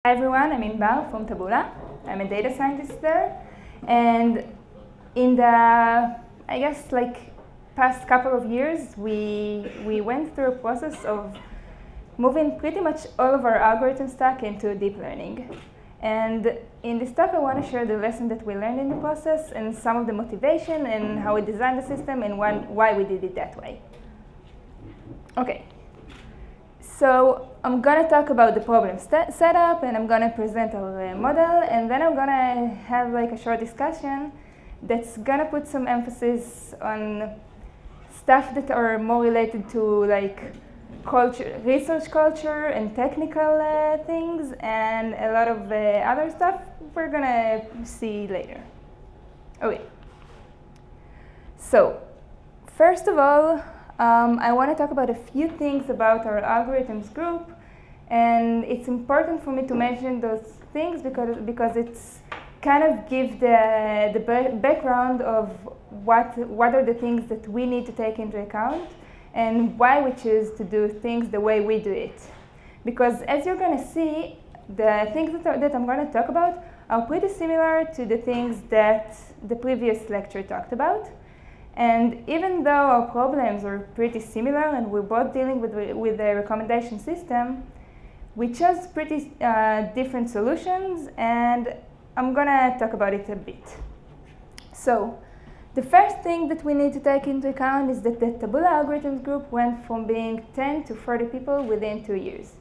Hi everyone, I'm Inbar from Taboola. I'm a data scientist there, and in the, past couple of years, we went through a process of moving pretty much all of our algorithm stack into deep learning. And in this talk, I want to share the lesson that we learned in the process and some of the motivation and how we designed the system and why we did it that way. Okay. So I'm going to talk about the problem setup, and I'm going to present our model, and then I'm going to have a short discussion that's going to put some emphasis on stuff that are more related to culture, research culture and technical things, and a lot of other stuff we're going to see later. Okay. So first of all, I want to talk about a few things about our algorithms group, and it's important for me to mention those things because it's kind of gives the background of what are the things that we need to take into account and why we choose to do things the way we do it. Because as you're going to see, the things that I'm going to talk about are pretty similar to the things that the previous lecture talked about. And even though our problems are pretty similar and we're both dealing with the recommendation system, we chose pretty different solutions, and I'm going to talk about it a bit. So the first thing that we need to take into account is that the Taboola algorithms group went from being 10 to 40 people within 2 years.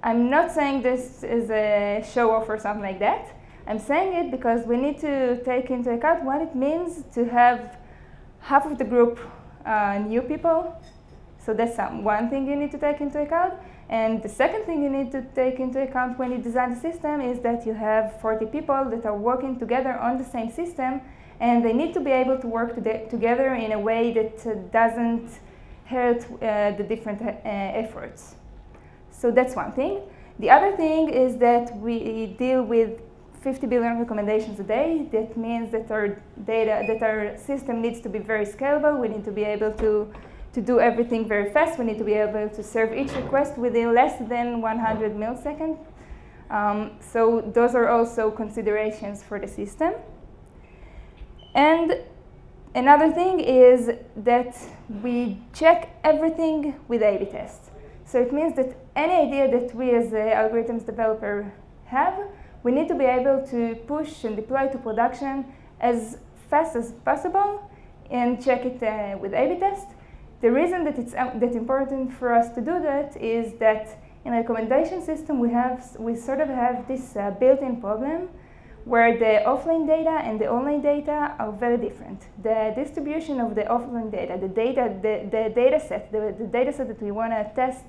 I'm not saying this is a show-off or something like that. I'm saying it because we need to take into account what it means to have half of the group new people. So that's one thing you need to take into account. And the second thing you need to take into account when you design the system is that you have 40 people that are working together on the same system, and they need to be able to work together in a way that doesn't hurt the different efforts. So that's one thing. The other thing is that we deal with 50 billion recommendations a day. That means that our system needs to be very scalable. We need to be able to do everything very fast. We need to be able to serve each request within less than 100 milliseconds. So those are also considerations for the system. And another thing is that we check everything with A/B tests. So it means that any idea that we as an algorithms developer have, we need to be able to push and deploy to production as fast as possible and check it with A/B test. The reason that it's important for us to do that is that in a recommendation system we sort of have this built-in problem where the offline data and the online data are very different. The distribution of the offline data, the data set that we want to test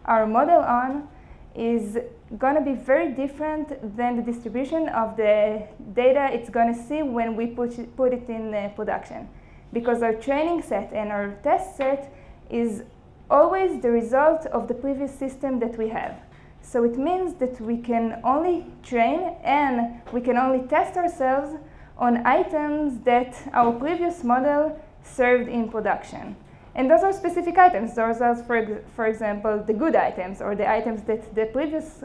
our model on, is going to be very different than the distribution of the data it's going to see when we put it in production. Because our training set and our test set is always the result of the previous system that we have. So it means that we can only train and we can only test ourselves on items that our previous model served in production. And those are specific items. Those are, for example, the good items or the items that the previous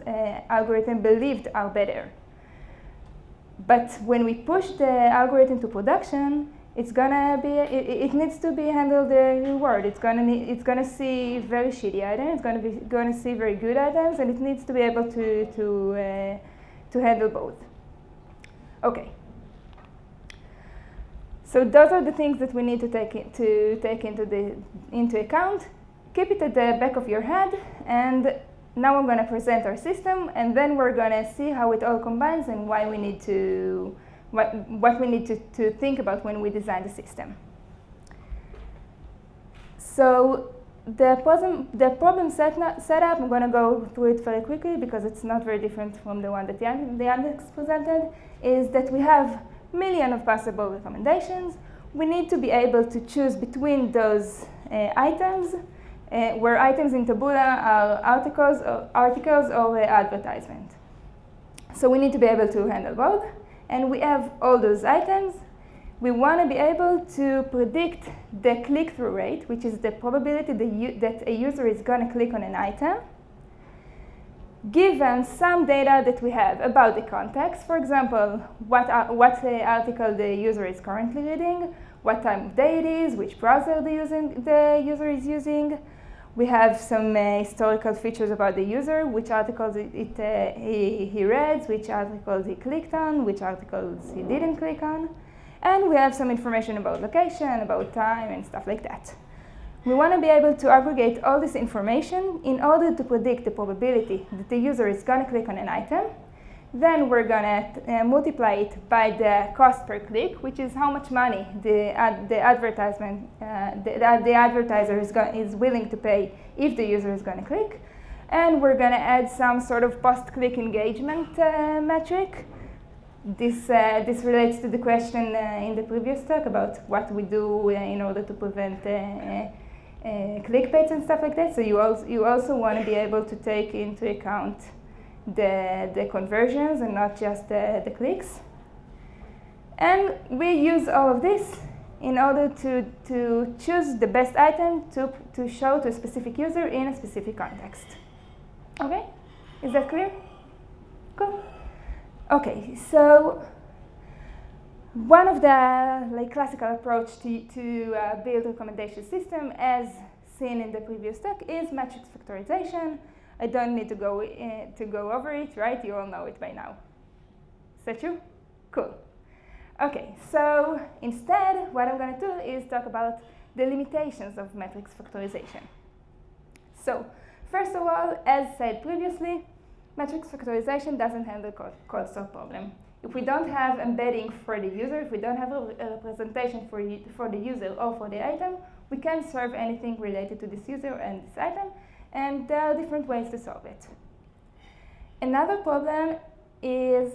algorithm believed are better. But when we push the algorithm to production, it needs to be handled reward. It's gonna see very shitty items. It's gonna see very good items, and it needs to be able to handle both. Okay. So those are the things that we need to take into account. Keep it at the back of your head, and now I'm going to present our system, and then we're going to see how it all combines and why we need to what we need to think about when we design the system. So the problem setup, I'm going to go through it very quickly because it's not very different from the one that the Yandex presented, is that we have millions of possible recommendations. We need to be able to choose between those items, where items in Taboola are articles or advertisement. So we need to be able to handle both. And we have all those items. We want to be able to predict the click-through rate, which is the probability that a user is going to click on an item. given some data that we have about the context, for example, what article the user is currently reading, what time of day it is, which browser the user is using. We have some historical features about the user, which articles he reads, which articles he clicked on, which articles he didn't click on. And we have some information about location, about time, and stuff like that. We want to be able to aggregate all this information in order to predict the probability that the user is going to click on an item. Then we're going to multiply it by the cost per click, which is how much money the advertiser is willing to pay if the user is going to click. And we're going to add some sort of post-click engagement metric. This relates to the question in the previous talk about what we do in order to prevent clickbaits and stuff like that. So you also want to be able to take into account the conversions and not just the clicks. And we use all of this in order to choose the best item to show to a specific user in a specific context. Okay, is that clear? Cool. Okay, so one of the classical approach to build a recommendation system, as seen in the previous talk, is matrix factorization. I don't need to go over it, right? You all know it by now. Is that true? Cool. Okay, so instead, what I'm going to do is talk about the limitations of matrix factorization. So, first of all, as said previously, matrix factorization doesn't handle cold start problem. If we don't have embedding for the user, if we don't have a representation for the user or for the item, we can't serve anything related to this user and this item, and there are different ways to solve it. Another problem is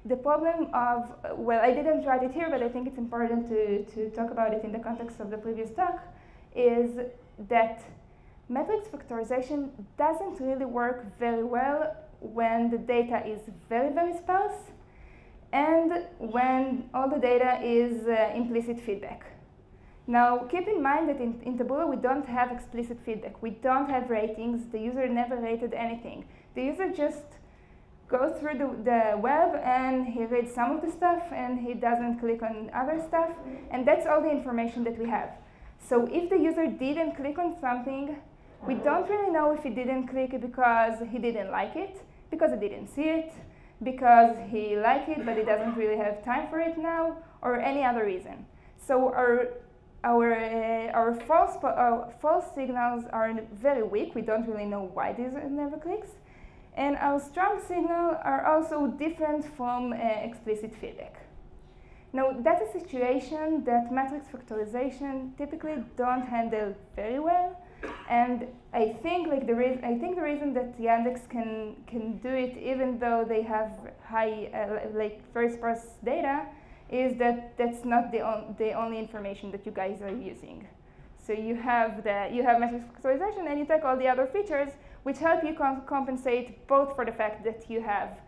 the problem of, well, I didn't write it here, but I think it's important to talk about it in the context of the previous talk, is that matrix factorization doesn't really work very well when the data is very, very sparse and when all the data is implicit feedback. Now, keep in mind that in Taboola, we don't have explicit feedback. We don't have ratings. The user never rated anything. The user just goes through the web and he reads some of the stuff and he doesn't click on other stuff. And that's all the information that we have. So if the user didn't click on something, we don't really know if he didn't click it because he didn't like it, because he didn't see it, because he liked it but he doesn't really have time for it now, or any other reason. So our false signals are very weak. We don't really know why the user never clicks. And our strong signals are also different from explicit feedback. Now, that's a situation that matrix factorization typically don't handle very well. And I think the reason that Yandex can do it, even though they have high very sparse data, is that that's not the only information that you guys are using. So you have matrix factorization, and you take all the other features, which help you compensate both for the fact that you have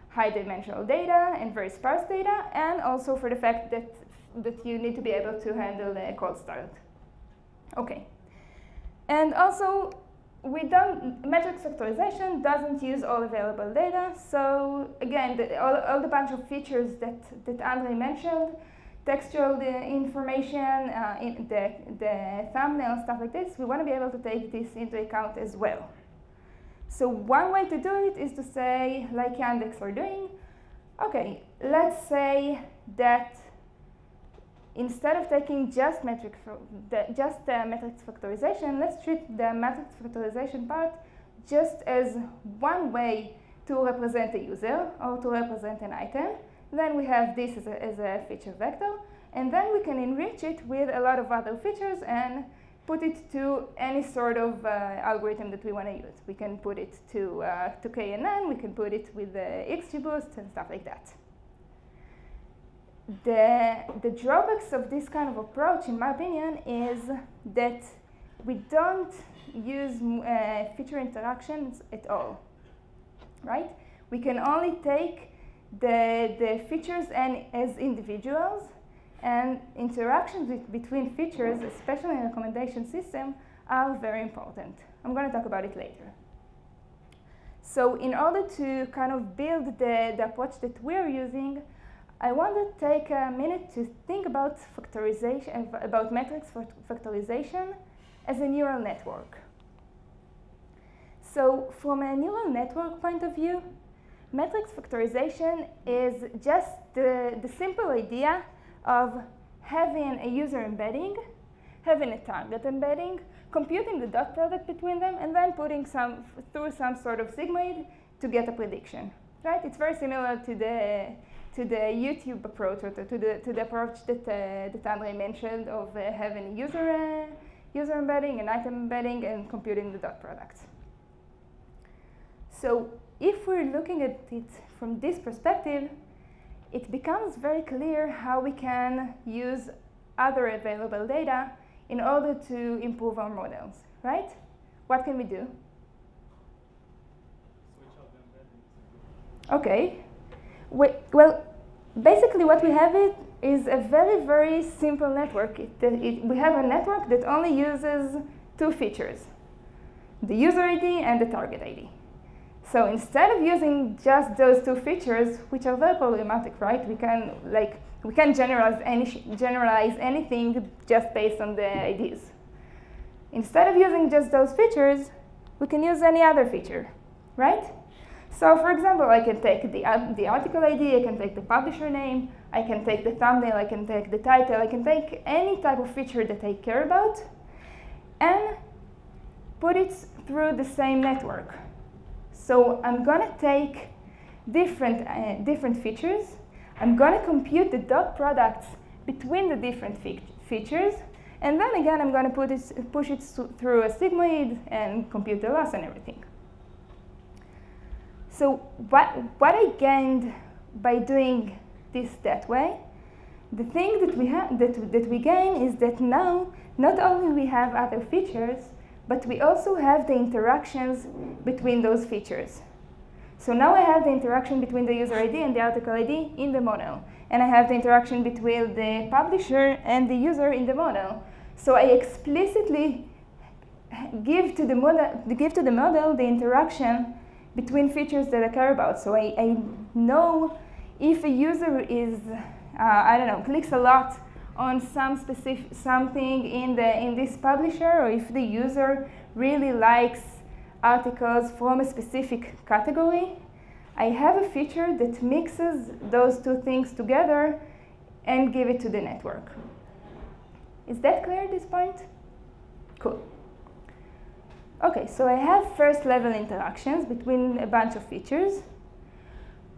high dimensional data and very sparse data, and also for the fact that you need to be able to handle a cold start. Okay. And also, matrix factorization doesn't use all available data. So again, all the bunch of features that Andre mentioned, textual information, the thumbnail, stuff like this, we want to be able to take this into account as well. So one way to do it is to say, like Yandex are doing, okay, let's say that instead of taking just matrix factorization, let's treat the matrix factorization part just as one way to represent a user or to represent an item. Then we have this as a feature vector, and then we can enrich it with a lot of other features and put it to any sort of algorithm that we want to use. We can put it to KNN, we can put it with XGBoost and stuff like that. The drawbacks of this kind of approach, in my opinion, is that we don't use feature interactions at all, right? We can only take the features as individuals, and interactions between features, especially in a recommendation system, are very important. I'm going to talk about it later. So in order to kind of build the approach that we're using, I want to take a minute to think about factorization, about metrics for factorization as a neural network. So from a neural network point of view, metrics factorization is just the simple idea of having a user embedding, having a target embedding, computing the dot product between them, and then putting through some sort of sigmoid to get a prediction. Right? It's very similar to the YouTube approach, or to the approach that Andre mentioned of having a user embedding, an item embedding, and computing the dot product. So if we're looking at it from this perspective, it becomes very clear how we can use other available data in order to improve our models, right? What can we do? Switch out the embeddings. Okay. Well, basically what we have is a very, very simple network. We have a network that only uses two features, the user ID and the target ID. So instead of using just those two features, which are very problematic, right? We can generalize anything just based on the IDs. Instead of using just those features, we can use any other feature, right? So for example, I can take the article ID, I can take the publisher name, I can take the thumbnail, I can take the title, I can take any type of feature that I care about and put it through the same network. So I'm gonna take different features, I'm gonna compute the dot products between the different features, and then again I'm gonna push it through a sigmoid and compute the loss and everything. So what I gained by doing this that way, the thing that we gain is that now not only we have other features, but we also have the interactions between those features. So now I have the interaction between the user ID and the article ID in the model, and I have the interaction between the publisher and the user in the model. So I explicitly give to the model the interaction between features that I care about. So I know if a user is, clicks a lot on something in this publisher, or if the user really likes articles from a specific category, I have a feature that mixes those two things together and give it to the network. Is that clear at this point? Cool. Okay, so I have first level interactions between a bunch of features.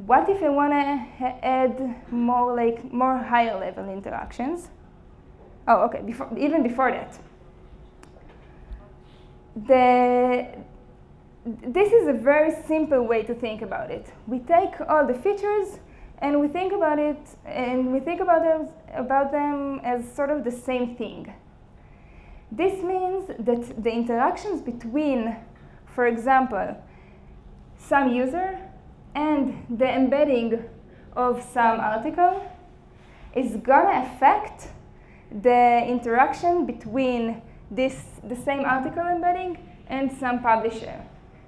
What if I want to add more higher level interactions? Oh, okay, even before that. This is a very simple way to think about it. We take all the features and we think about it, and we think about them as sort of the same thing. This means that the interactions between, for example, some user and the embedding of some article is gonna affect the interaction between the same article embedding and some publisher,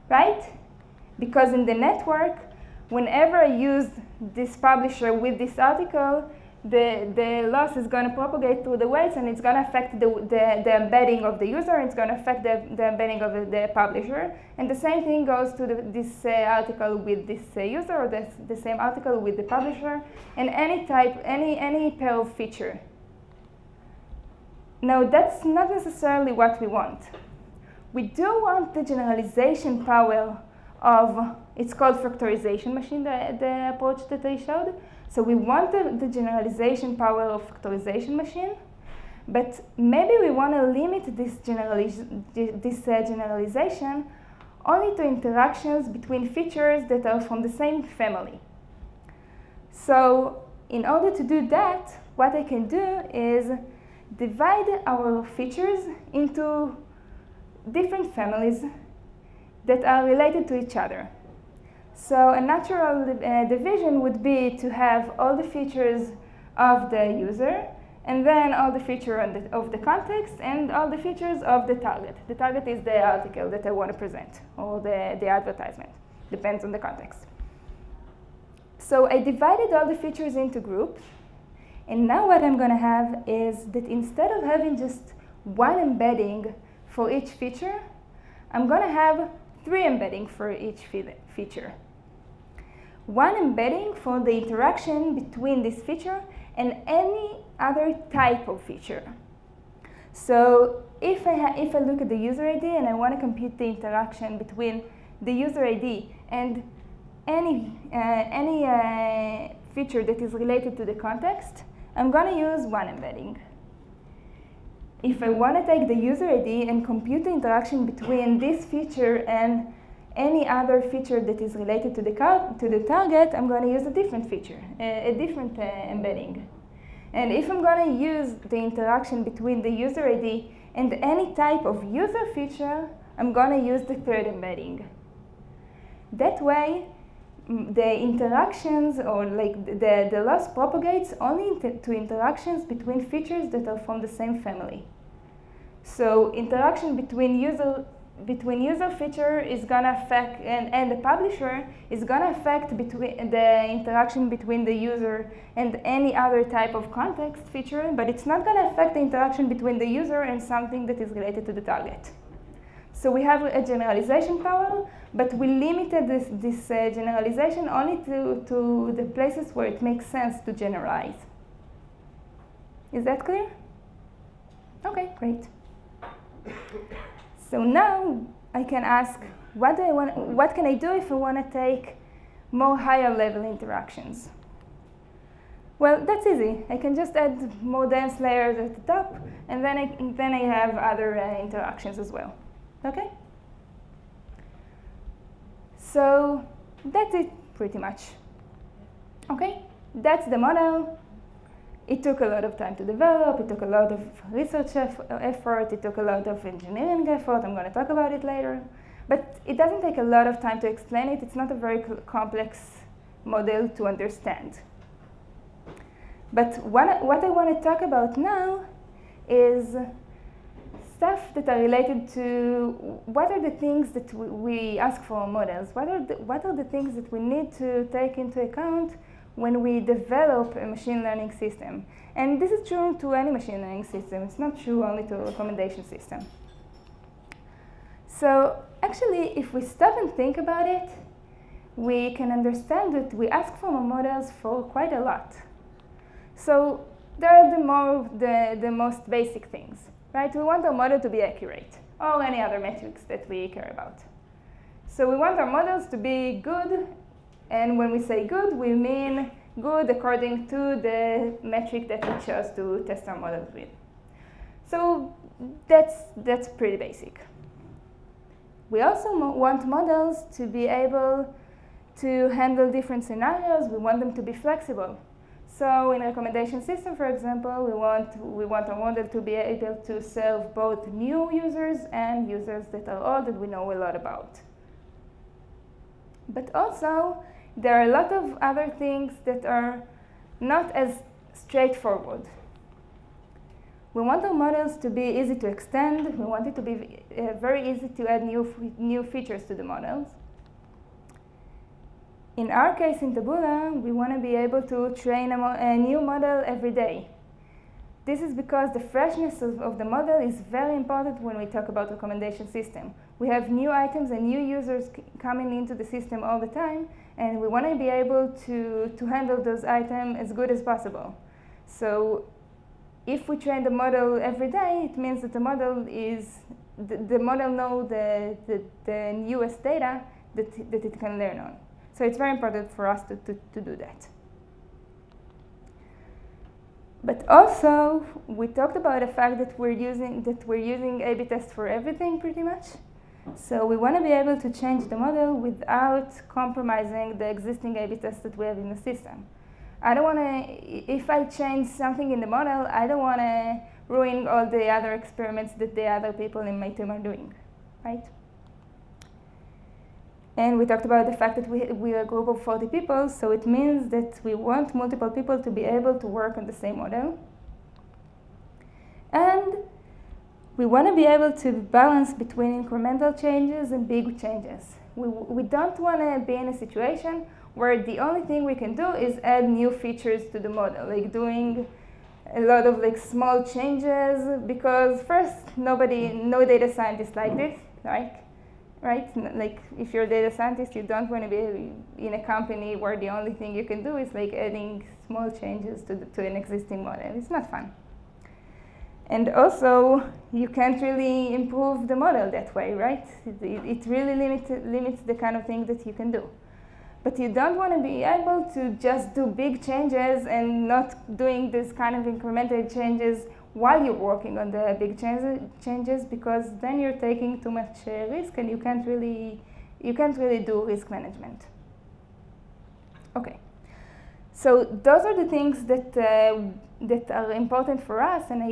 right? Because in the network, whenever I use this publisher with this article, the loss is going to propagate through the weights, and it's going to affect the embedding of the user, and it's going to affect the embedding of the publisher. And the same thing goes to this article with this user, or the same article with the publisher, and any pair of feature. Now, that's not necessarily what we want. We do want the generalization power of, it's called factorization machine, the approach that I showed. So we want the generalization power of factorization machine, but maybe we want to limit this generalization only to interactions between features that are from the same family. So in order to do that, what I can do is divide our features into different families that are related to each other. So a natural division would be to have all the features of the user, and then all the features of the context, and all the features of the target. The target is the article that I want to present, or the advertisement. Depends on the context. So I divided all the features into groups, and now what I'm going to have is that instead of having just one embedding for each feature, I'm going to have 3 embedding for each feature. One embedding for the interaction between this feature and any other type of feature. So if I look at the user ID and I want to compute the interaction between the user ID and any feature that is related to the context, I'm going to use one embedding. If I want to take the user ID and compute the interaction between this feature and any other feature that is related to the target, I'm going to use a different feature, a different embedding. And if I'm going to use the interaction between the user ID and any type of user feature, I'm going to use the 3rd embedding. That way, the interactions, or like the loss propagates only to interactions between features that are from the same family. So interaction between user feature is gonna affect, and the publisher is gonna affect between the interaction between the user and any other type of context feature, but it's not gonna affect the interaction between the user and something that is related to the target. So we have a generalization power, but we limited this generalization only to the places where it makes sense to generalize. Is that clear? Okay, great. So now I can ask, what can I do if I want to take more higher level interactions? Well, that's easy. I can just add more dense layers at the top, and then I have other interactions as well. Okay? So that's it, pretty much. Okay? That's the model. It took a lot of time to develop. It took a lot of research effort. It took a lot of engineering effort. I'm going to talk about it later. But it doesn't take a lot of time to explain it. It's not a very complex model to understand. But what I want to talk about now is stuff that are related to what are the things that we ask for models. What are the things that we need to take into account when we develop a machine learning system. And this is true to any machine learning system. It's not true only to a recommendation system. So actually, if we stop and think about it, we can understand that we ask for models for quite a lot. So there are the most basic things, right? We want our model to be accurate, or any other metrics that we care about. So we want our models to be good. And when we say good, we mean good according to the metric that we chose to test our models with. So that's pretty basic. We also want models to be able to handle different scenarios. We want them to be flexible. So in a recommendation system, for example, we want our model to be able to serve both new users and users that are old that we know a lot about. But also, there are a lot of other things that are not as straightforward. We want our models to be easy to extend. We want it to be very easy to add new features to the models. In our case, in Taboola, we want to be able to train a new model every day. This is because the freshness of the model is very important when we talk about recommendation system. We have new items and new users coming into the system all the time, and we want to be able to handle those items as good as possible. So if we train the model every day, it means that the model knows the newest data that it can learn on. So it's very important for us to do that. But also, we talked about the fact that we're using A/B tests for everything, pretty much. So we want to be able to change the model without compromising the existing A/B tests that we have in the system. I don't want to, if I change something in the model, I don't want to ruin all the other experiments that the other people in my team are doing, right? And we talked about the fact that we are a group of 40 people, so it means that we want multiple people to be able to work on the same model. And we want to be able to balance between incremental changes and big changes. we don't want to be in a situation where the only thing we can do is add new features to the model, like doing a lot of like small changes, because first, no data scientist like this, right? Like if you're a data scientist, you don't want to be in a company where the only thing you can do is like adding small changes to an existing model. It's not fun. And also, you can't really improve the model that way, right? It really limits the kind of thing that you can do. But you don't want to be able to just do big changes and not doing this kind of incremental changes while you're working on the big changes, because then you're taking too much risk and you can't really do risk management. Okay, so those are the things that are important for us, and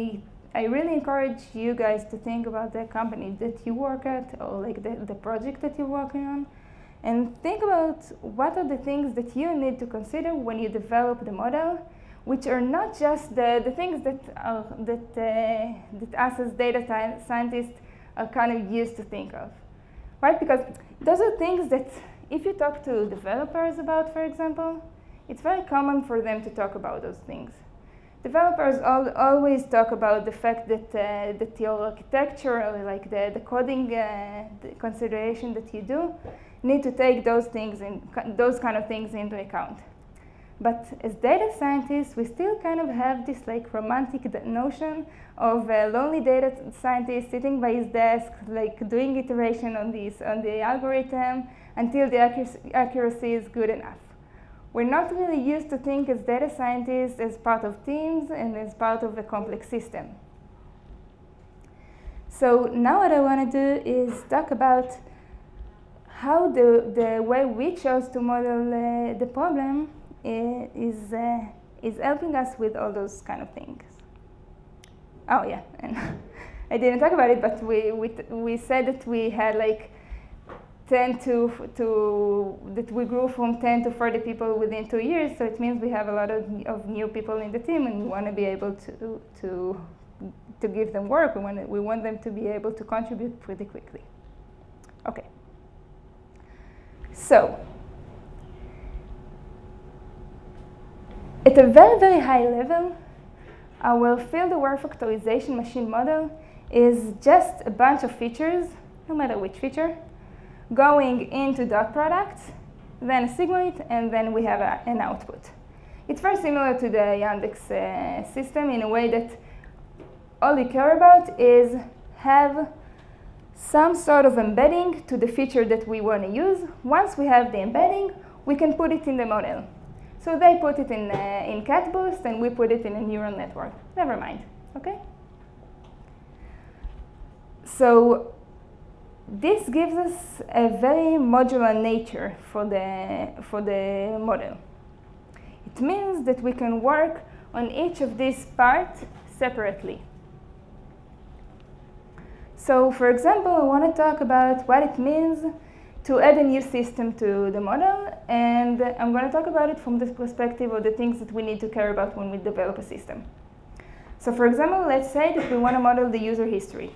I really encourage you guys to think about the company that you work at, or like the project that you're working on, and think about what are the things that you need to consider when you develop the model, which are not just the things that us as data scientists are kind of used to think of, right? Because those are things that if you talk to developers about, for example, it's very common for them to talk about those things. Developers always talk about the fact that your architecture, or like the coding the consideration that you do, need to take those kind of things into account. But as data scientists, we still kind of have this like romantic notion of a lonely data scientist sitting by his desk, like doing iteration on the algorithm until the accuracy is good enough. We're not really used to think as data scientists as part of teams and as part of a complex system. So now what I want to do is talk about how the way we chose to model the problem is helping us with all those kind of things. Oh yeah, and I didn't talk about it, but we said that we had like that we grew from 10 to 40 people within 2 years, so it means we have a lot of new people in the team, and we want to be able to give them work. We want them to be able to contribute pretty quickly. Okay. So, at a very, very high level, our field-aware factorization machine model is just a bunch of features, no matter which feature, going into dot products, then a sigmoid, and then we have an output. It's very similar to the Yandex system in a way that all you care about is have some sort of embedding to the feature that we want to use. Once we have the embedding, we can put it in the model. So they put it in CatBoost, and we put it in a neural network. Never mind, okay? So this gives us a very modular nature for the model. It means that we can work on each of these parts separately. So, for example, I want to talk about what it means to add a new system to the model, and I'm going to talk about it from the perspective of the things that we need to care about when we develop a system. So, for example, let's say that we want to model the user history.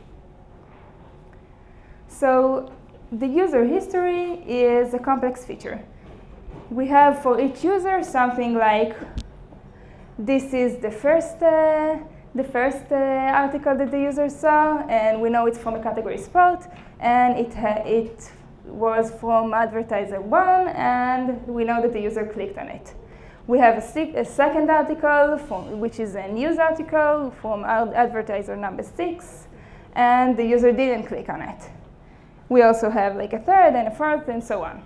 So the user history is a complex feature. We have for each user something like, this is the first article that the user saw, and we know it's from a category spot, and it was from advertiser 1, and we know that the user clicked on it. We have a second article, which is a news article from advertiser number 6, and the user didn't click on it. We also have like a third and a fourth and so on.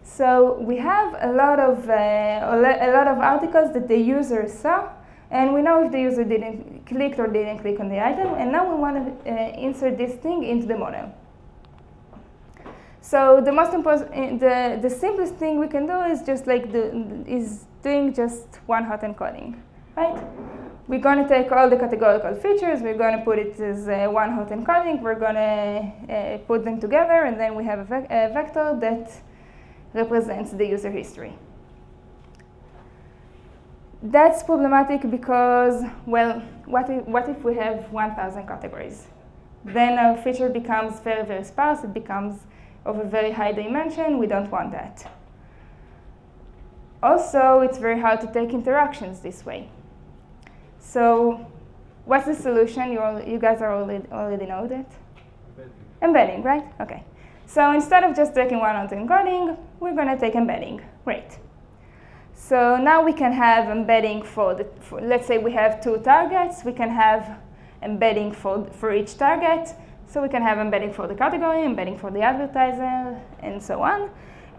So we have a lot of articles that the user saw, and we know if the user didn't click or didn't click on the item, and now we want to insert this thing into the model. So the most important, the simplest thing we can do is just like doing just one-hot encoding, right? We're going to take all the categorical features, we're going to put it as one-hot encoding, we're going to put them together, and then we have a vector that represents the user history. That's problematic because, well, what if we have 1,000 categories? Then our feature becomes very, very sparse. It becomes of a very high dimension. We don't want that. Also, it's very hard to take interactions this way. So what's the solution? You guys already know that? Embedding, right? OK. So instead of just taking one-hot encoding, we're going to take embedding. Great. So now we can have embedding let's say we have 2 targets. We can have embedding for each target. So we can have embedding for the category, embedding for the advertiser, and so on.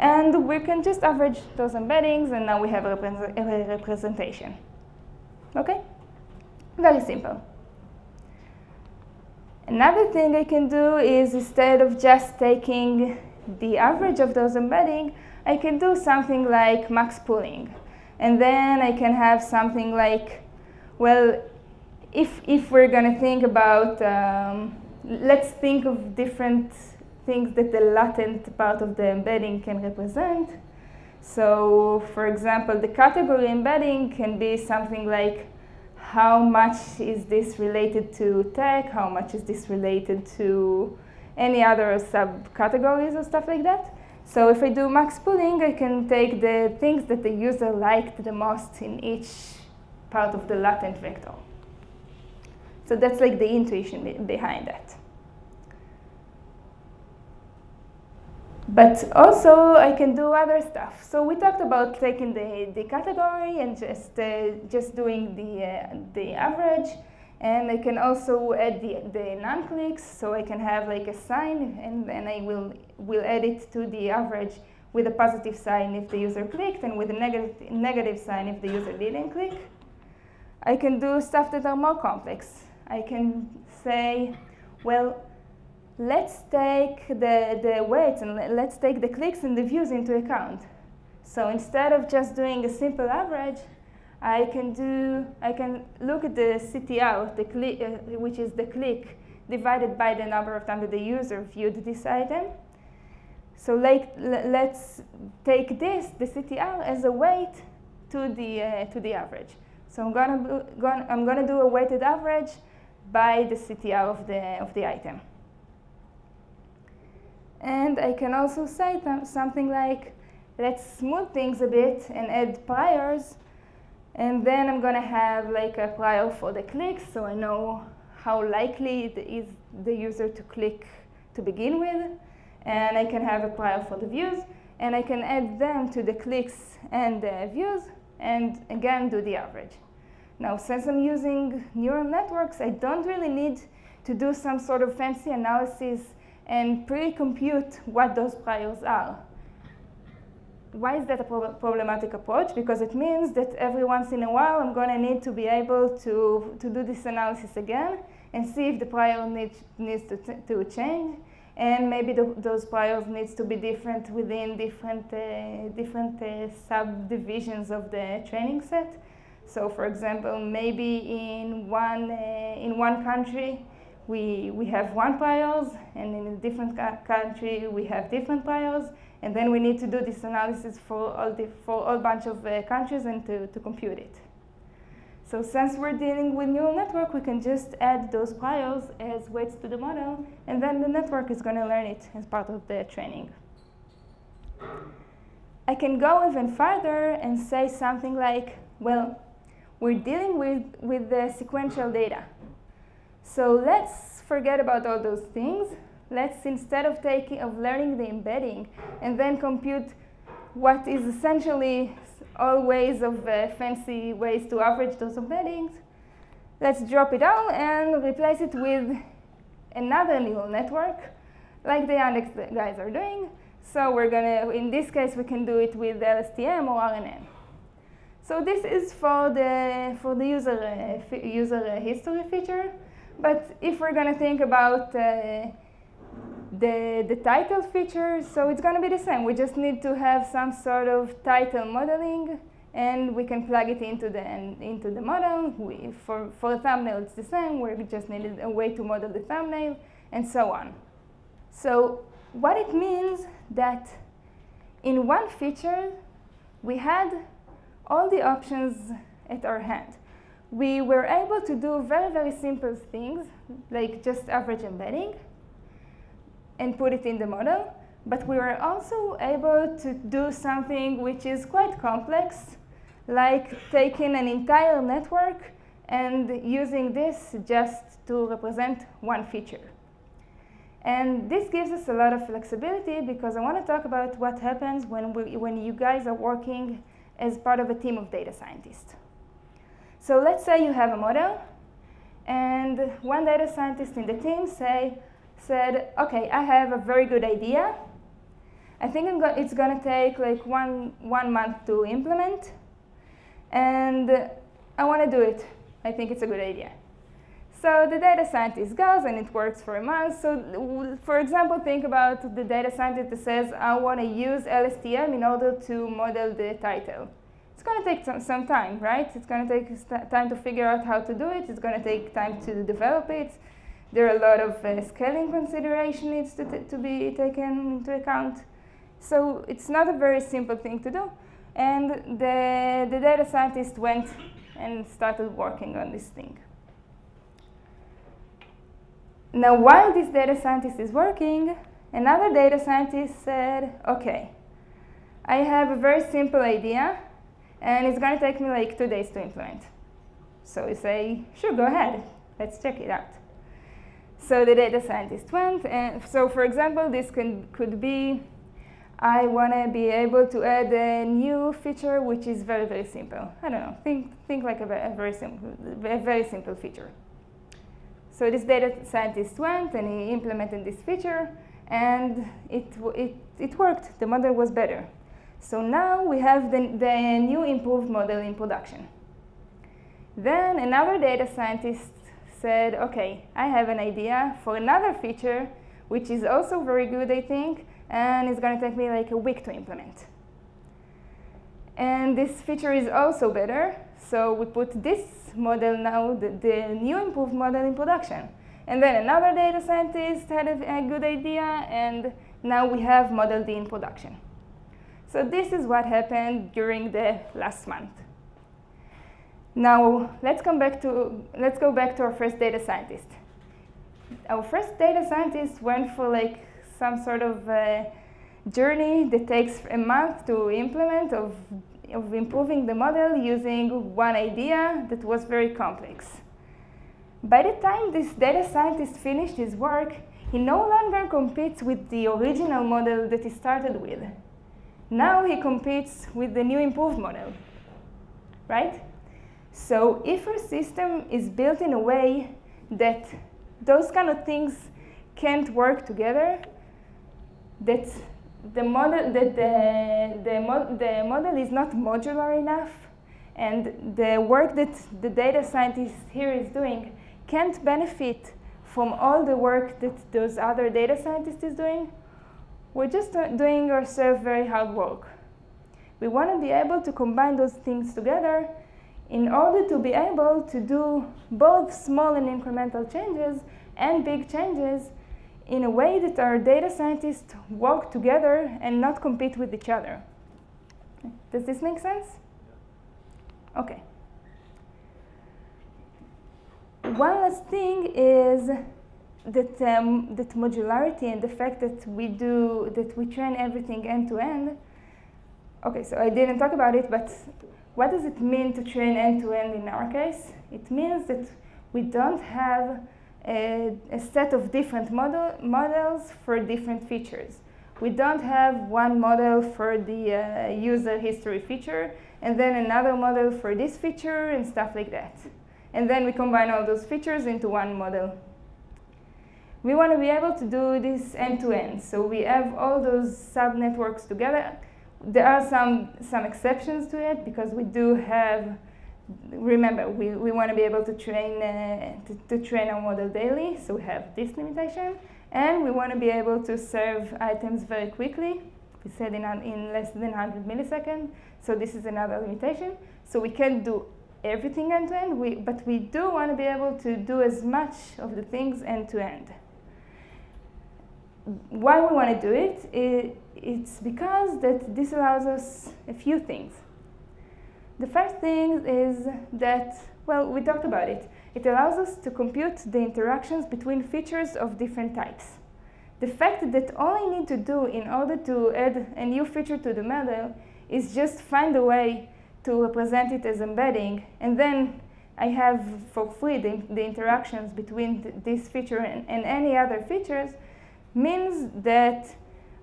And we can just average those embeddings, and now we have a representation. OK? Very simple. Another thing I can do is, instead of just taking the average of those embedding, I can do something like max pooling. And then I can have something like, well, if we're going to think about, let's think of different things that the latent part of the embedding can represent. So, for example, the category embedding can be something like, how much is this related to tech? How much is this related to any other subcategories or stuff like that? So if I do max pooling, I can take the things that the user liked the most in each part of the latent vector. So that's like the intuition behind that. But also, I can do other stuff. So we talked about taking the category and just doing the average. And I can also add the non-clicks. So I can have like a sign, and then I will add it to the average with a positive sign if the user clicked, and with a negative sign if the user didn't click. I can do stuff that are more complex. I can say, well, let's take the weights and let's take the clicks and the views into account. So instead of just doing a simple average, I can look at the CTR, which is the click, divided by the number of times that the user viewed this item. So let's take the CTR as a weight to the average. So I'm gonna do a weighted average by the CTR of the item. And I can also say something like, let's smooth things a bit and add priors. And then I'm going to have like a prior for the clicks, so I know how likely it is the user to click to begin with. And I can have a prior for the views. And I can add them to the clicks and the views, and again do the average. Now, since I'm using neural networks, I don't really need to do some sort of fancy analysis and pre-compute what those priors are. Why is that a problematic approach? Because it means that every once in a while I'm going to need to be able to do this analysis again and see if the prior needs to change, and maybe those priors needs to be different within different subdivisions of the training set. So, for example, maybe in one country we have one priors, and in a different country we have different priors, and then we need to do this analysis for all bunch of countries and to compute it. So since we're dealing with neural network, we can just add those priors as weights to the model, and then the network is going to learn it as part of the training. I can go even further and say something like, well, we're dealing with the sequential data. So let's forget about all those things. Let's, instead of learning the embedding and then compute what is essentially all ways of fancy ways to average those embeddings, let's drop it all and replace it with another neural network, like the Yandex guys are doing. So we're gonna, in this case, we can do it with LSTM or RNN. So this is for the user history feature. But if we're going to think about the title feature, so it's going to be the same. We just need to have some sort of title modeling, and we can plug it into the model. For a thumbnail, it's the same. We just needed a way to model the thumbnail, and so on. So what it means that in one feature, we had all the options at our hand. We were able to do very, very simple things, like just average embedding and put it in the model. but we were also able to do something which is quite complex, like taking an entire network and using this just to represent one feature. And this gives us a lot of flexibility because I want to talk about what happens when you guys are working as part of a team of data scientists. So let's say you have a model, and one data scientist in the team said, okay, I have a very good idea. I think it's going to take like one month to implement, and I want to do it. I think it's a good idea. So the data scientist goes, and it works for a month. So for example, think about the data scientist that says, I want to use LSTM in order to model the title. It's going to take some time, right? It's going to take time to figure out how to do it. It's going to take time to develop it. There are a lot of scaling considerations to be taken into account. So it's not a very simple thing to do. And the data scientist went and started working on this thing. Now, while this data scientist is working, another data scientist said, okay, I have a very simple idea, and it's going to take me like 2 days to implement. So we say, sure, go ahead. Let's check it out. So the data scientist went, and so for example, this could be, I want to be able to add a new feature which is very, very simple. I don't know, think like a very simple feature. So this data scientist went and he implemented this feature, and it worked. The model was better. So now we have the new improved model in production. Then another data scientist said, okay, I have an idea for another feature, which is also very good, I think, and it's going to take me like a week to implement. And this feature is also better, so we put this model now, the new improved model in production. And then another data scientist had a good idea, and now we have Model D in production. So this is what happened during the last month. Now let's go back to our first data scientist. Our first data scientist went for like some sort of journey that takes a month to implement of improving the model using one idea that was very complex. By the time this data scientist finished his work, he no longer competes with the original model that he started with. Now he competes with the new improved model, right? So if your system is built in a way that those kind of things can't work together, that the model is not modular enough, and the work that the data scientist here is doing can't benefit from all the work that those other data scientists is doing, we're just doing ourselves very hard work. We want to be able to combine those things together in order to be able to do both small and incremental changes and big changes in a way that our data scientists work together and not compete with each other. Does this make sense? Okay. One last thing is that modularity and the fact that we train everything end to end. Okay, so I didn't talk about it, but what does it mean to train end to end in our case? It means that we don't have a set of different models for different features. We don't have one model for the user history feature, and then another model for this feature and stuff like that. And then we combine all those features into one model. We want to be able to do this end-to-end. So we have all those sub-networks together. There are some exceptions to it because we do have, remember, we want to be able to train our model daily, so we have this limitation. And we want to be able to serve items very quickly. We said in less than 100 milliseconds, so this is another limitation. So we can't do everything end-to-end, but we do want to be able to do as much of the things end-to-end. Why we want to do it? It's because that this allows us a few things. The first thing is that, well, we talked about it. It allows us to compute the interactions between features of different types. the fact that all I need to do in order to add a new feature to the model is just find a way to represent it as embedding, and then I have for free the interactions between this feature and any other features, means that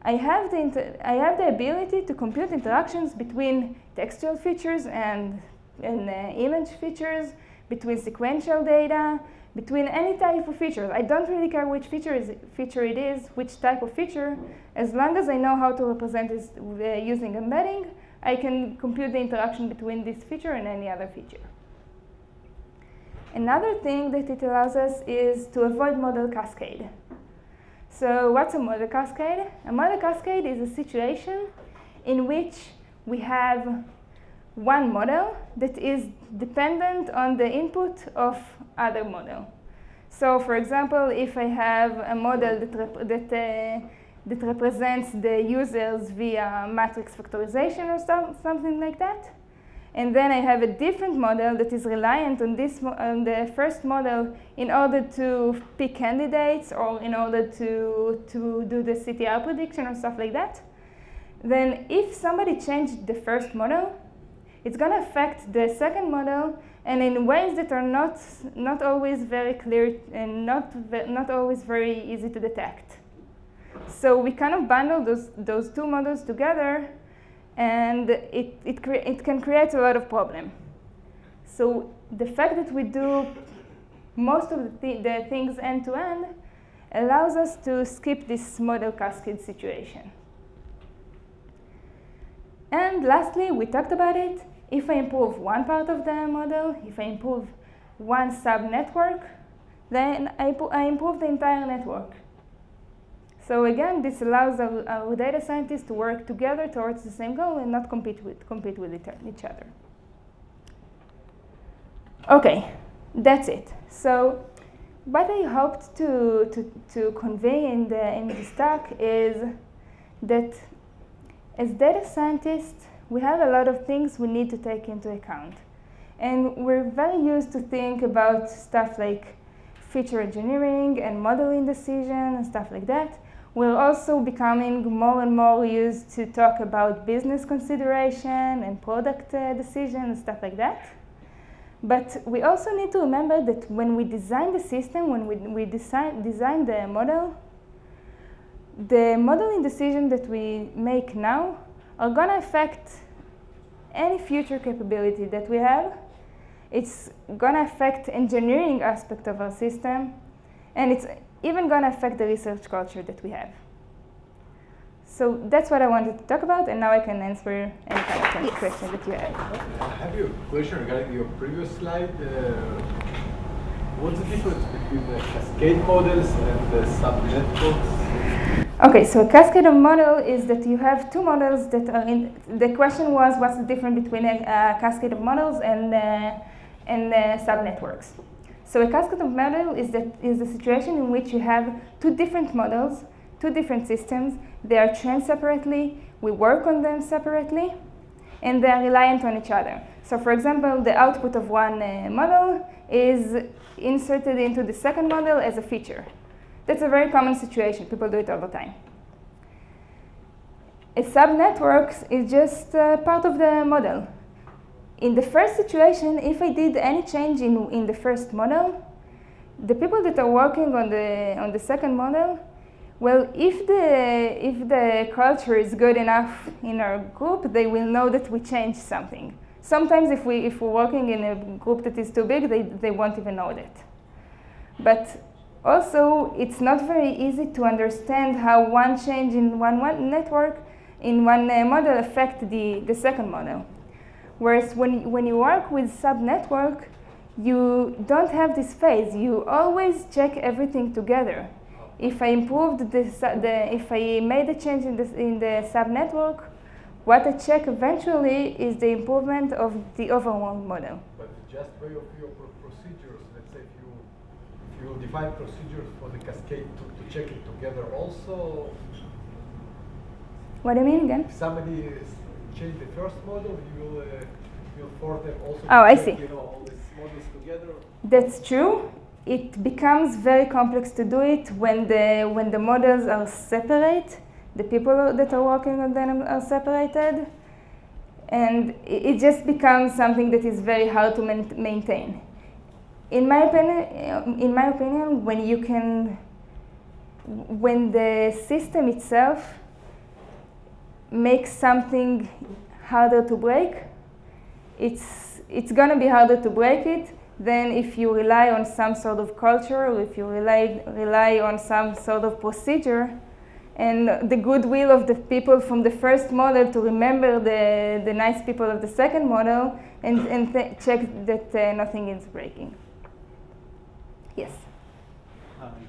I have the ability to compute interactions between textual features and image features, between sequential data, between any type of feature. I don't really care which feature it is, which type of feature. As long as I know how to represent this using embedding, I can compute the interaction between this feature and any other feature. Another thing that it allows us is to avoid model cascade. So what's a model cascade? A model cascade is a situation in which we have one model that is dependent on the input of other model. So for example, if I have a model that represents the users via matrix factorization or something like that, and then I have a different model that is reliant on the first model in order to pick candidates or in order to do the CTR prediction or stuff like that, then if somebody changed the first model, it's going to affect the second model, and in ways that are not always very clear and not always very easy to detect. So we kind of bundle those two models together, and it can create a lot of problem. So the fact that we do most of the things end-to-end allows us to skip this model cascade situation. And lastly, we talked about it. If I improve one part of the model, if I improve one sub-network, then I improve the entire network. So again, this allows our data scientists to work together towards the same goal and not compete with each other. Okay, that's it. So what I hoped to convey in this talk is that as data scientists, we have a lot of things we need to take into account. And we're very used to think about stuff like feature engineering and modeling decision and stuff like that. We're also becoming more and more used to talk about business consideration and product decision and stuff like that. But we also need to remember that when we design the system, when we design the modeling decision that we make now are going to affect any future capability that we have. It's going to affect engineering aspect of our system, and it's even going to affect the research culture that we have. So that's what I wanted to talk about, and now I can answer any kind of question that you have. I have a question regarding your previous slide. What's the difference between the cascade models and the subnetworks? Okay, so a cascade model is that you have two models that are in. The question was, what's the difference between a cascade of models and subnetworks? So a cascade of model is the situation in which you have two different models, two different systems. They are trained separately. We work on them separately, and they are reliant on each other. So, for example, the output of one model is inserted into the second model as a feature. That's a very common situation. People do it all the time. A subnetwork is just part of the model. In the first situation, if I did any change in the first model, the people that are working on the second model, well, if the culture is good enough in our group, they will know that we changed something. Sometimes if we're working in a group that is too big, they won't even know that. But also, it's not very easy to understand how one change in one network, in one model, affect the second model. Whereas when you work with subnetwork, you don't have this phase. You always check everything together. If I improved if I made a change in the subnetwork, what I check eventually is the improvement of the overall model. But just by your procedures, let's say if you define procedures for the cascade to check it together also. What do you mean again? If somebody change the first model, you'll force them also to check, see. all these models together. That's true. it becomes very complex to do it when the models are separate. The people that are working on them are separated, and it just becomes something that is very hard to maintain. In my opinion, when the system itself makes something harder to break, it's gonna be harder to break it than if you rely on some sort of culture, or if you rely on some sort of procedure and the goodwill of the people from the first model to remember the nice people of the second model and check that nothing is breaking. Yes?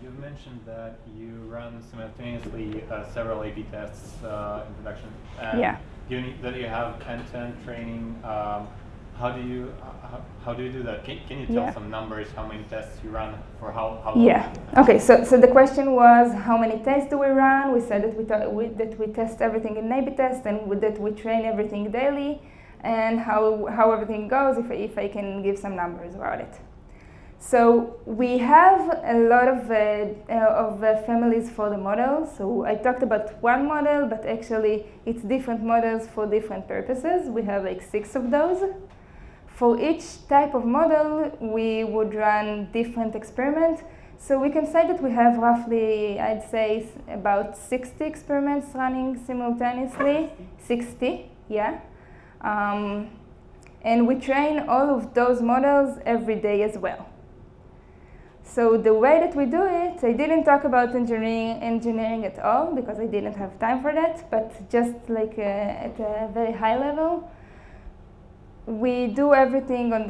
You mentioned that you run simultaneously several A/B tests in production. And Yeah. Given that you have end-to-end training, how do you do that? Can you tell some numbers, how many tests you run for how long? Yeah. Okay. So the question was, how many tests do we run? We said that we test everything in A/B test, and that we train everything daily, and how everything goes. If I can give some numbers about it. So we have a lot of families for the model. So I talked about one model, but actually it's different models for different purposes. We have like 6 of those. For each type of model, we would run different experiments. So we can say that we have roughly, I'd say, about 60 experiments running simultaneously. 60, yeah. And we train all of those models every day as well. So the way that we do it, I didn't talk about engineering at all because I didn't have time for that, but just like at a very high level, we do everything on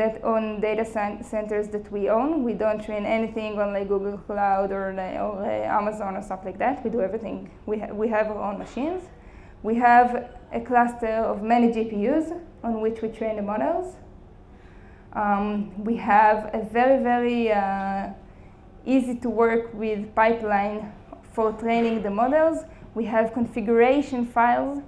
data centers that we own. We don't train anything on like Google Cloud or Amazon or stuff like that. We do everything. We have our own machines. We have a cluster of many GPUs on which we train the models. We have a very, very easy to work with pipeline for training the models. We have configuration files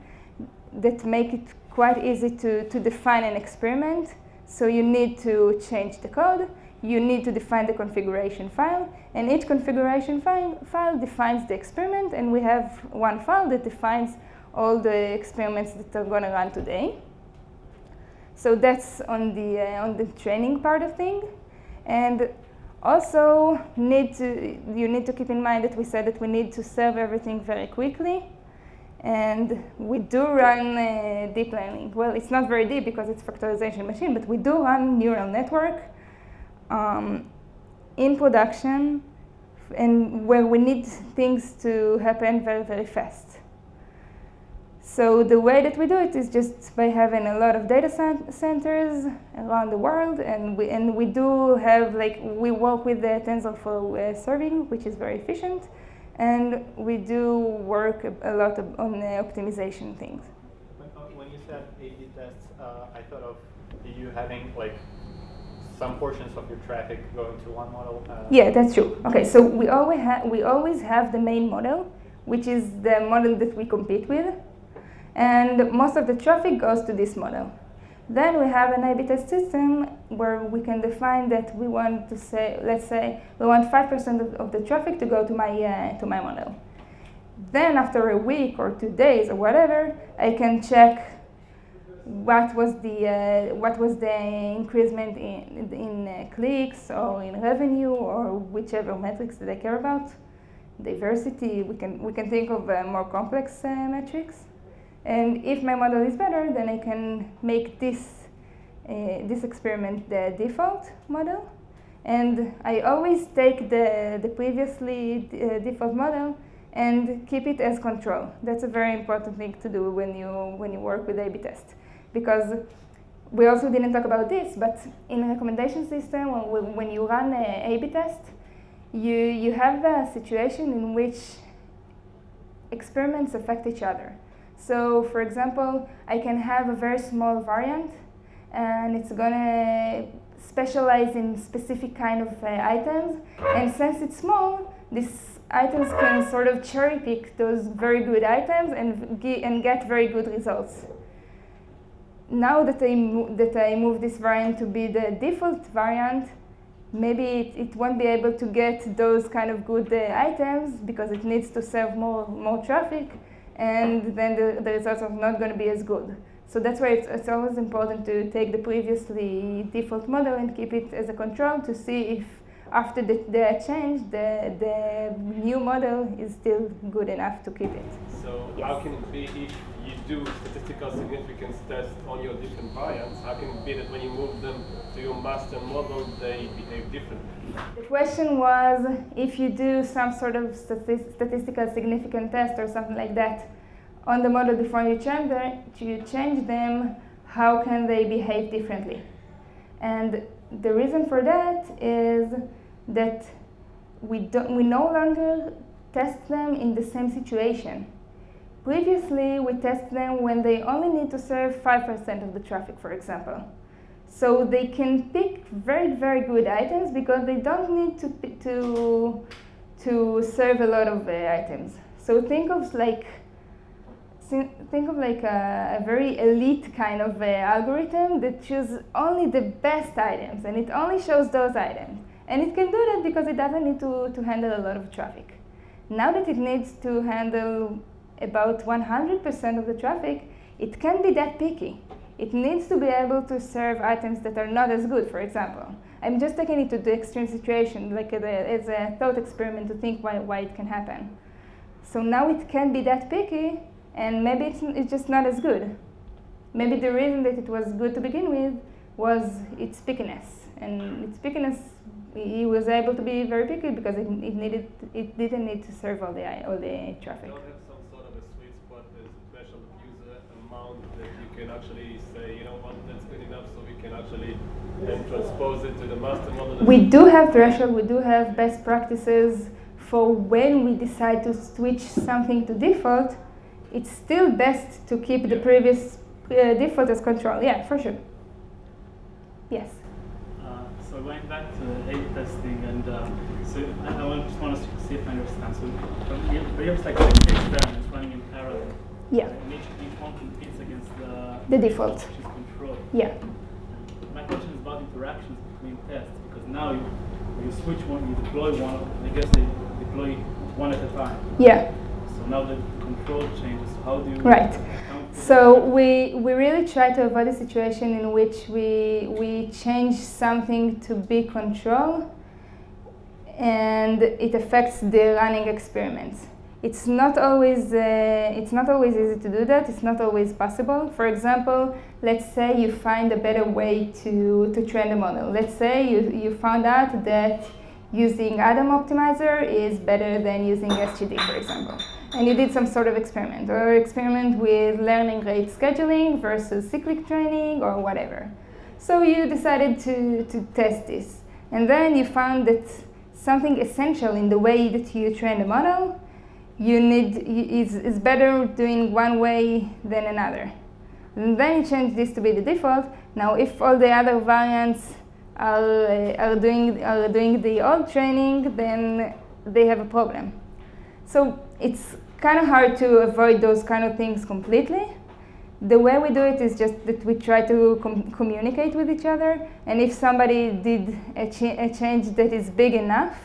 that make it quite easy to define an experiment. So you need to change the code, you need to define the configuration file, and each configuration file defines the experiment, and we have one file that defines all the experiments that are going to run today. So that's on the training part of thing. And also you need to keep in mind that we said that we need to serve everything very quickly. And we do run deep learning. Well, it's not very deep because it's factorization machine, but we do run neural network in production, and where we need things to happen very, very fast. So the way that we do it is just by having a lot of data centers around the world, and we do have, like, we work with the TensorFlow serving, which is very efficient, and we do work a lot on optimization things. When you said A/B tests, I thought of you having like some portions of your traffic going to one model. Yeah, that's true. Okay, so we always have the main model, which is the model that we compete with. And most of the traffic goes to this model. Then we have an A/B test system where we can define that we want to say, let's say, we want 5% of the traffic to go to my model. Then after a week or 2 days or whatever, I can check what was the increasement in clicks or in revenue or whichever metrics that I care about. Diversity, we can think of more complex metrics. And if my model is better, then I can make this experiment the default model. And I always take the previously default model and keep it as control. That's a very important thing to do when you work with A/B test. Because we also didn't talk about this, but in a recommendation system, when you run an A/B test, you have a situation in which experiments affect each other. So, for example, I can have a very small variant, and it's gonna specialize in specific kind of items. And since it's small, these items can sort of cherry pick those very good items and get very good results. Now that I move this variant to be the default variant, maybe it won't be able to get those kind of good items because it needs to serve more traffic, and then the results are not going to be as good. So that's why it's always important to take the previously default model and keep it as a control to see if after the change, the new model is still good enough to keep it. So Yes. how can it be if you do statistical significance tests on your different variants, how can it be that when you move them to your master model, they behave differently? The question was if you do some sort of statistical significant test or something like that on the model before you change them, how can they behave differently? And the reason for that is that we no longer test them in the same situation. Previously, we test them when they only need to serve 5% of the traffic, for example. So they can pick very, very good items because they don't need to serve a lot of items. So think of like a very elite kind of algorithm that chooses only the best items, and it only shows those items. And it can do that because it doesn't need to handle a lot of traffic. Now that it needs to handle about 100% of the traffic, it can't be that picky. It needs to be able to serve items that are not as good, for example. I'm just taking it to the extreme situation, like as a thought experiment to think why it can happen. So now it can be that picky, and maybe it's just not as good. Maybe the reason that it was good to begin with was its pickiness. And its pickiness, he was able to be very picky because it didn't need to serve all the traffic. You don't have some sort of a sweet spot, there's a threshold of user amount that you can actually say, you know what, that's good enough, so we can actually then transpose it to the master model. We do have threshold, we do have best practices for when we decide to switch something to default. It's still best to keep the previous default as control. Yeah, for sure. Yes. So going back to A/B testing, and so I just want to see if I understand. So we have like 60 experiments running in parallel. Yeah. And each one competes against The default. which is control. Yeah. My question is about interactions between tests, because now you switch one, you deploy one, I guess they deploy one at a time. Yeah. So now the control changes. How do you Right. account for So that? we really try to avoid a situation in which we change something to be control and it affects the running experiments. It's not always easy to do that. It's not always possible. For example, let's say you find a better way to train the model. Let's say you found out that using Adam optimizer is better than using SGD, for example. And you did some sort of experiment, or experiment with learning rate scheduling versus cyclic training or whatever. So you decided to test this. And then you found that something essential in the way that you train the model is better doing one way than another. And then you change this to be the default. Now, if all the other variants are doing the old training, then they have a problem. So it's kind of hard to avoid those kind of things completely. The way we do it is just that we try to communicate with each other, and if somebody did a change that is big enough.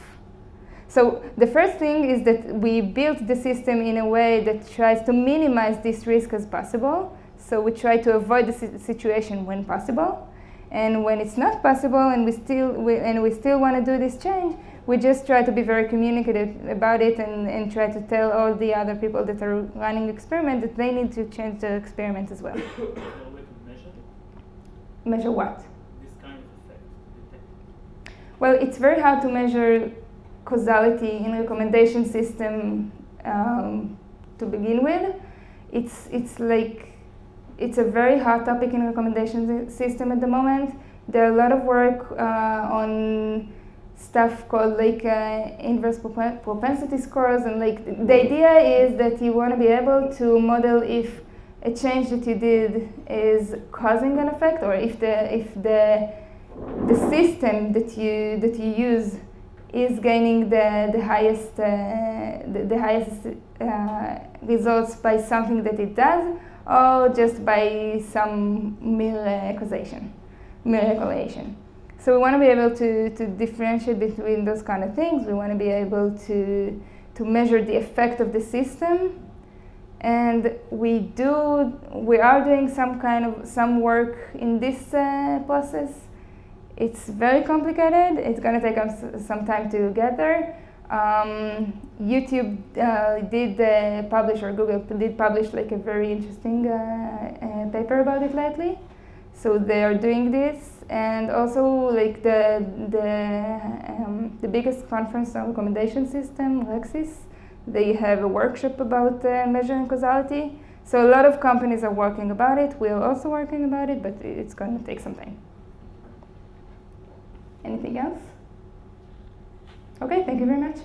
So the first thing is that we built the system in a way that tries to minimize this risk as possible. So we try to avoid the situation when possible. And when it's not possible and we still want to do this change, we just try to be very communicative about it and try to tell all the other people that are running experiment that they need to change their experiment as well. Is there a way to measure Measure what? this kind of effect? Well, it's very hard to measure causality in recommendation system to begin with. It's a very hot topic in recommendation system at the moment. There are a lot of work on stuff called inverse propensity scores, and the idea is that you want to be able to model if a change that you did is causing an effect, or if the system that you use is gaining the highest results by something that it does, or just by some mere correlation. So we want to be able to differentiate between those kind of things. We want to be able to measure the effect of the system. And we are doing some work in this process. It's very complicated. It's going to take us some time to get there. YouTube did publish, or Google did publish, like a very interesting paper about it lately. So they are doing this, and also like the biggest conference on recommendation system, Lexis, they have a workshop about measuring causality. So a lot of companies are working about it. We are also working about it, but it's going to take some time. Anything else? Okay, thank you very much.